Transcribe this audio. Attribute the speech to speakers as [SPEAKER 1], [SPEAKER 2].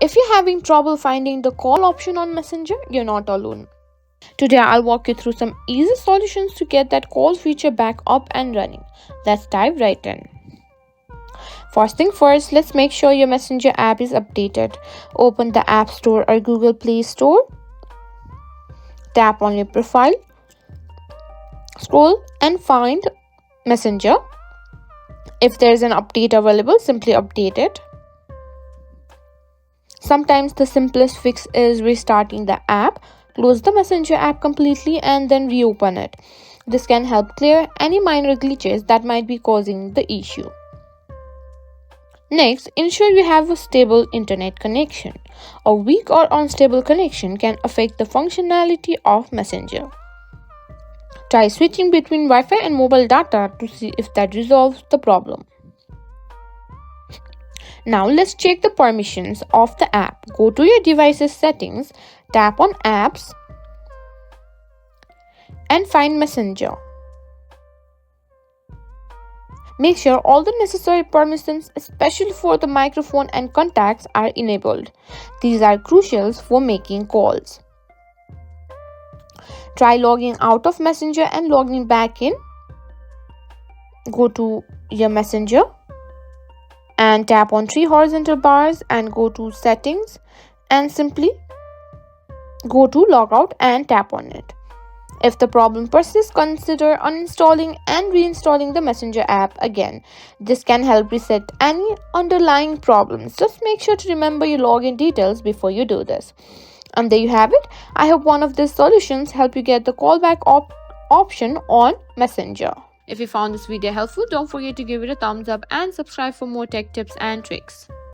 [SPEAKER 1] If you're having trouble finding the call option on Messenger, you're not alone. Today, I'll walk you through some easy solutions to get that call feature back up and running. Let's dive right in. First thing first, let's make sure your Messenger app is updated. Open the App Store or Google Play Store. Tap on your profile. Scroll and find Messenger. If there's an update available, simply update it. Sometimes the simplest fix is restarting the app. Close the Messenger app completely and then reopen it. This can help clear any minor glitches that might be causing the issue. Next, ensure you have a stable internet connection. A weak or unstable connection can affect the functionality of Messenger. Try switching between Wi-Fi and mobile data to see if that resolves the problem. Now let's check the permissions of the app. Go to your device's settings, tap on apps and find Messenger. Make sure all the necessary permissions, especially for the microphone and contacts, are enabled. These are crucial for making calls. Try logging out of Messenger and logging back in. Go to your Messenger and tap on 3 horizontal bars and go to settings and simply go to logout and tap on it. If the problem persists, consider uninstalling and reinstalling the Messenger app again. This can help reset any underlying problems. Just make sure to remember your login details before you do this. And there you have it. I hope one of these solutions help you get the callback option on Messenger. If you found this video helpful, don't forget to give it a thumbs up and subscribe for more tech tips and tricks.